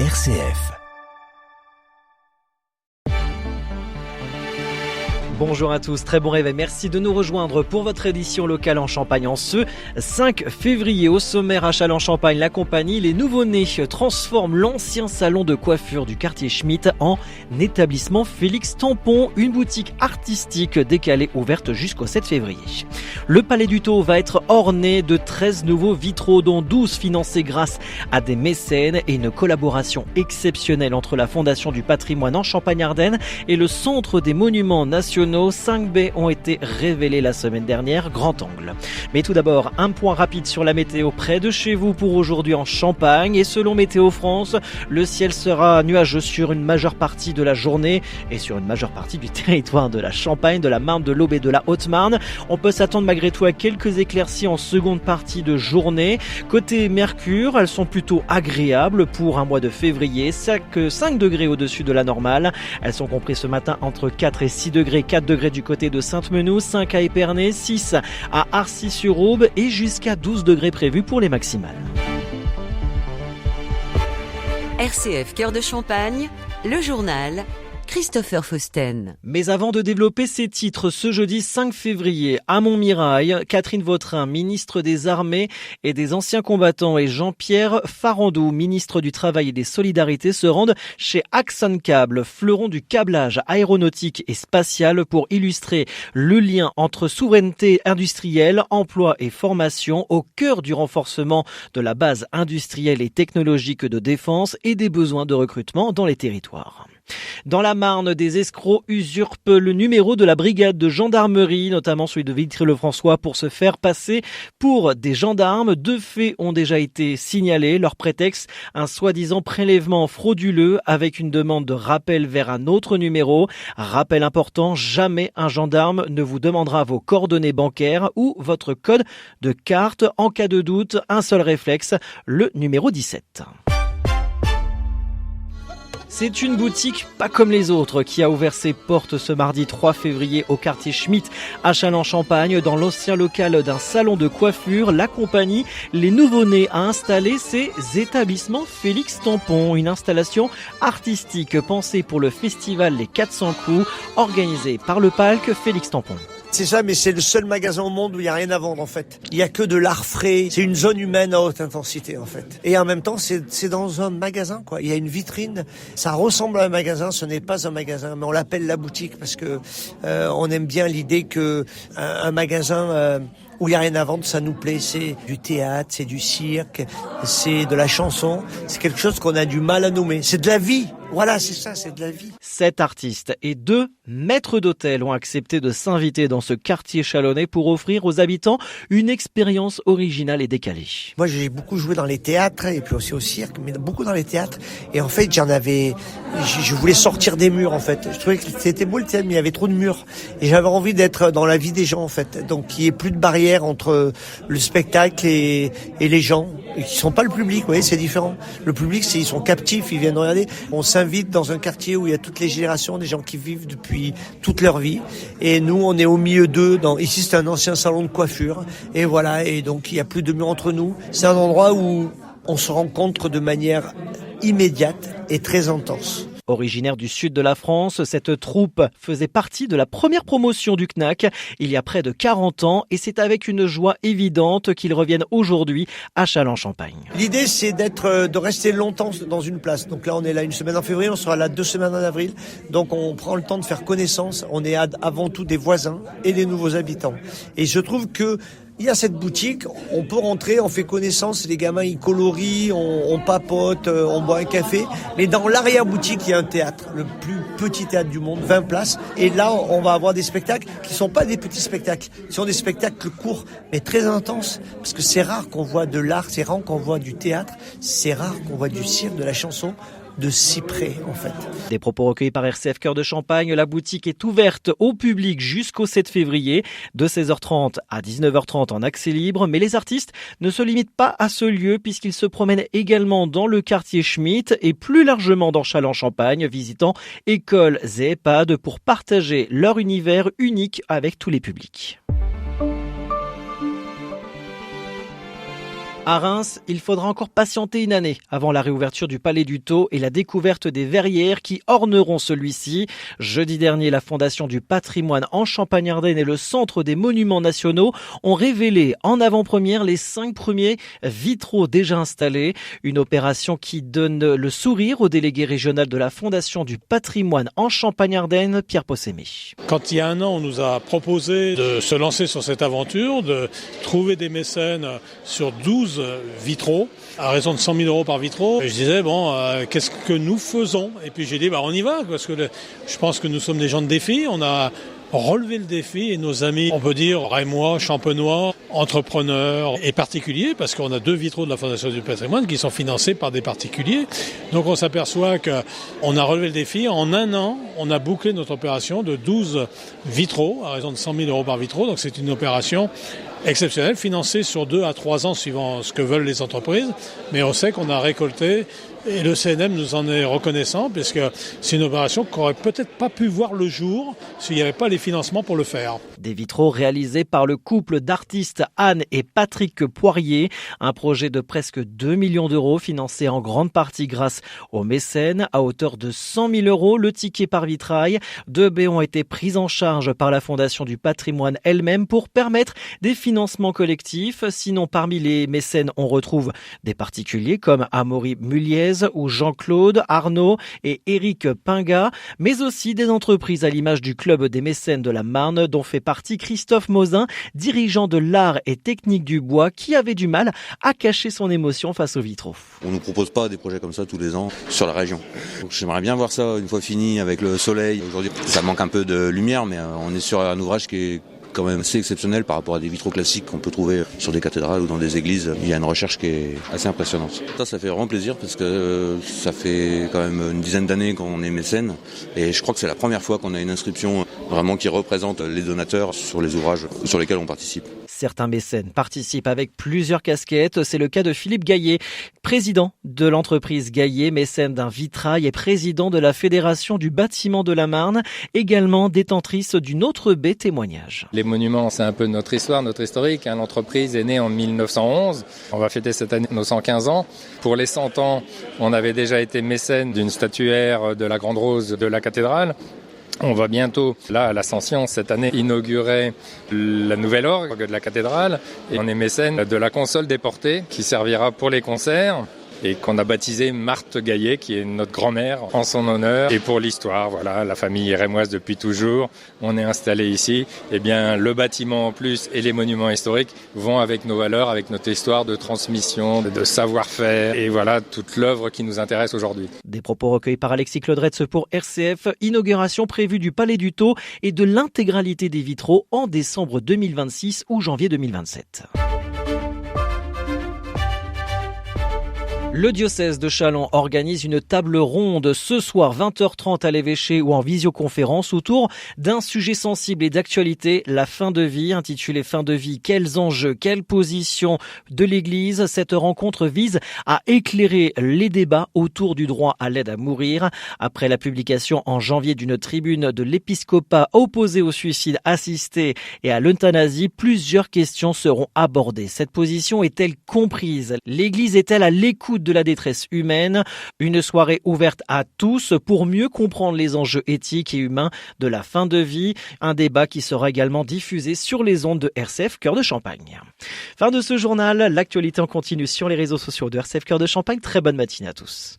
RCF. Bonjour à tous, très bon réveil. Merci de nous rejoindre pour votre édition locale en Champagne en ce 5 février. Au sommaire à Châlons-en-Champagne, la compagnie Les Nouveau-Nés transforme l'ancien salon de coiffure du quartier Schmitt en établissement Félix Tampon, une boutique artistique décalée ouverte jusqu'au 7 février. Le Palais du Thau va être orné de 13 nouveaux vitraux, dont 12 financés grâce à des mécènes et une collaboration exceptionnelle entre la Fondation du patrimoine en Champagne-Ardenne et le Centre des monuments nationaux. 5 baies ont été révélées la semaine dernière, grand angle. Mais tout d'abord, un point rapide sur la météo près de chez vous pour aujourd'hui en Champagne. Et selon Météo France, le ciel sera nuageux sur une majeure partie de la journée et sur une majeure partie du territoire de la Champagne, de la Marne, de l'Aube et de la Haute-Marne. On peut s'attendre malgré tout à quelques éclaircies en seconde partie de journée. Côté Mercure, elles sont plutôt agréables pour un mois de février, 5 degrés au-dessus de la normale. Elles sont comprises ce matin entre 4 et 6 degrés, 4 degrés du côté de Sainte-Menou, 5 à Épernay, 6 à Arcis-sur-Aube et jusqu'à 12 degrés prévus pour les maximales. RCF Cœur de Champagne, le journal Christopher Fausten. Mais avant de développer ces titres, ce jeudi 5 février, à Montmirail, Catherine Vautrin, ministre des Armées et des Anciens Combattants, et Jean-Pierre Farandou, ministre du Travail et des Solidarités, se rendent chez Axon Câble, fleuron du câblage aéronautique et spatial, pour illustrer le lien entre souveraineté industrielle, emploi et formation au cœur du renforcement de la base industrielle et technologique de défense et des besoins de recrutement dans les territoires. Dans la Marne, des escrocs usurpent le numéro de la brigade de gendarmerie, notamment celui de Vitry-le-François, pour se faire passer pour des gendarmes. 2 faits ont déjà été signalés. Leur prétexte, un soi-disant prélèvement frauduleux avec une demande de rappel vers un autre numéro. Rappel important, jamais un gendarme ne vous demandera vos coordonnées bancaires ou votre code de carte. En cas de doute, un seul réflexe, le numéro 17. C'est une boutique pas comme les autres qui a ouvert ses portes ce mardi 3 février au quartier Schmitt à Châlons-en-Champagne, dans l'ancien local d'un salon de coiffure. La compagnie Les Nouveau-Nés a installé ses établissements Félix Tampon, une installation artistique pensée pour le festival Les 400 coups, organisé par le Palc Félix Tampon. C'est ça, mais c'est le seul magasin au monde où il n'y a rien à vendre, en fait. Il n'y a que de l'art frais. C'est une zone humaine à haute intensité, en fait. Et en même temps, c'est dans un magasin, quoi. Il y a une vitrine. Ça ressemble à un magasin. Ce n'est pas un magasin, mais on l'appelle la boutique parce que on aime bien l'idée que un magasin où il n'y a rien à vendre, ça nous plaît. C'est du théâtre, c'est du cirque, c'est de la chanson. C'est quelque chose qu'on a du mal à nommer. C'est de la vie. Voilà, c'est ça, c'est de la vie. 7 artistes et 2 maîtres d'hôtel ont accepté de s'inviter dans ce quartier chalonnais pour offrir aux habitants une expérience originale et décalée. Moi, j'ai beaucoup joué dans les théâtres et puis aussi au cirque, mais beaucoup dans les théâtres. Et en fait, je voulais sortir des murs, en fait. Je trouvais que c'était beau le théâtre, mais il y avait trop de murs. Et j'avais envie d'être dans la vie des gens, en fait. Donc, qu'il n'y ait plus de barrière entre le spectacle et les gens. Et qui sont pas le public, vous voyez, c'est différent. Le public, ils sont captifs, ils viennent regarder. On s'invite dans un quartier où il y a toutes les générations, des gens qui vivent depuis toute leur vie. Et nous, on est au milieu d'eux. Ici, c'est un ancien salon de coiffure. Et voilà. Et donc, il y a plus de murs entre nous. C'est un endroit où on se rencontre de manière immédiate et très intense. Originaire du sud de la France, cette troupe faisait partie de la première promotion du CNAC il y a près de 40 ans, et c'est avec une joie évidente qu'ils reviennent aujourd'hui à Châlons-en-Champagne. L'idée, c'est de rester longtemps dans une place. Donc là, on est là une semaine en février, on sera là 2 semaines en avril. Donc on prend le temps de faire connaissance. On est avant tout des voisins et des nouveaux habitants. Et je trouve que il y a cette boutique, on peut rentrer, on fait connaissance, les gamins ils colorient, on papote, on boit un café. Mais dans l'arrière-boutique, il y a un théâtre, le plus petit théâtre du monde, 20 places. Et là, on va avoir des spectacles qui sont pas des petits spectacles, ce sont des spectacles courts, mais très intenses. Parce que c'est rare qu'on voit de l'art, c'est rare qu'on voit du théâtre, c'est rare qu'on voit du cirque, de la chanson, de si près, en fait. Des propos recueillis par RCF Cœur de Champagne. La boutique est ouverte au public jusqu'au 7 février, de 16h30 à 19h30 en accès libre. Mais les artistes ne se limitent pas à ce lieu, puisqu'ils se promènent également dans le quartier Schmitt et plus largement dans Châlons-en-Champagne, visitant écoles et EHPAD pour partager leur univers unique avec tous les publics. À Reims, il faudra encore patienter une année avant la réouverture du Palais du Thau et la découverte des verrières qui orneront celui-ci. Jeudi dernier, la Fondation du patrimoine en Champagne-Ardenne et le Centre des monuments nationaux ont révélé en avant-première les 5 premiers vitraux déjà installés. Une opération qui donne le sourire au délégué régional de la Fondation du patrimoine en Champagne-Ardenne, Pierre Possémé. Quand il y a un an, on nous a proposé de se lancer sur cette aventure, de trouver des mécènes sur 12 vitraux, à raison de 100 000 euros par vitraux. Et je disais, qu'est-ce que nous faisons ? Et puis j'ai dit, on y va, parce que je pense que nous sommes des gens de défi. On a relevé le défi et nos amis, on peut dire, rémois, champenois, entrepreneurs et particuliers, parce qu'on a 2 vitraux de la Fondation du patrimoine qui sont financés par des particuliers. Donc on s'aperçoit qu'on a relevé le défi. En un an, on a bouclé notre opération de 12 vitraux, à raison de 100 000 euros par vitraux. Donc c'est une opération exceptionnelle, financée sur 2 à 3 ans suivant ce que veulent les entreprises. Mais on sait qu'on a récolté, et le CNM nous en est reconnaissant, puisque c'est une opération qu'on n'aurait peut-être pas pu voir le jour s'il n'y avait pas les financements pour le faire. Des vitraux réalisés par le couple d'artistes Anne et Patrick Poirier. Un projet de presque 2 millions d'euros financé en grande partie grâce aux mécènes. À hauteur de 100 000 euros, le ticket par vitrail. 2 baies ont été prises en charge par la Fondation du patrimoine elle-même pour permettre des financements collectifs. Sinon, parmi les mécènes, on retrouve des particuliers comme Amaury Muliez ou Jean-Claude, Arnaud et Éric Pinga, mais aussi des entreprises à l'image du Club des mécènes de la Marne, dont fait partie Christophe Mozin, dirigeant de l'art et technique du bois, qui avait du mal à cacher son émotion face aux vitraux. On ne nous propose pas des projets comme ça tous les ans sur la région. Donc, j'aimerais bien voir ça une fois fini avec le soleil. Aujourd'hui, ça manque un peu de lumière, mais on est sur un ouvrage qui est quand même assez exceptionnel par rapport à des vitraux classiques qu'on peut trouver sur des cathédrales ou dans des églises. Il y a une recherche qui est assez impressionnante. Ça fait vraiment plaisir parce que ça fait quand même une dizaine d'années qu'on est mécène et je crois que c'est la première fois qu'on a une inscription vraiment qui représente les donateurs sur les ouvrages sur lesquels on participe. Certains mécènes participent avec plusieurs casquettes. C'est le cas de Philippe Gaillet, président de l'entreprise Gaillet, mécène d'un vitrail et président de la Fédération du bâtiment de la Marne, également détentrice d'une autre baie témoignage. Les monuments, c'est un peu notre histoire, notre historique. L'entreprise est née en 1911. On va fêter cette année nos 115 ans. Pour les 100 ans, on avait déjà été mécène d'une statuaire de la Grande Rose de la cathédrale. On va bientôt, là, à l'Ascension, cette année, inaugurer la nouvelle orgue de la cathédrale. Et on est mécène de la console déportée qui servira pour les concerts et qu'on a baptisé Marthe Gaillet, qui est notre grand-mère, en son honneur. Et pour l'histoire, voilà, la famille est rémoise depuis toujours. On est installé ici. Eh bien, le bâtiment en plus et les monuments historiques vont avec nos valeurs, avec notre histoire de transmission, de savoir-faire. Et voilà, toute l'œuvre qui nous intéresse aujourd'hui. Des propos recueillis par Alexis Claudretz pour RCF. Inauguration prévue du Palais du Thau et de l'intégralité des vitraux en décembre 2026 ou janvier 2027. Le diocèse de Châlons organise une table ronde ce soir 20h30 à l'évêché ou en visioconférence autour d'un sujet sensible et d'actualité, la fin de vie, intitulée Fin de vie, quels enjeux, quelle position de l'Église. Cette rencontre vise à éclairer les débats autour du droit à l'aide à mourir. Après la publication en janvier d'une tribune de l'épiscopat opposé au suicide assisté et à l'euthanasie, plusieurs questions seront abordées. Cette position est-elle comprise? L'Église est-elle à l'écoute de la détresse humaine? Une soirée ouverte à tous pour mieux comprendre les enjeux éthiques et humains de la fin de vie. Un débat qui sera également diffusé sur les ondes de RCF Cœur de Champagne. Fin de ce journal, l'actualité en continu sur les réseaux sociaux de RCF Cœur de Champagne. Très bonne matinée à tous.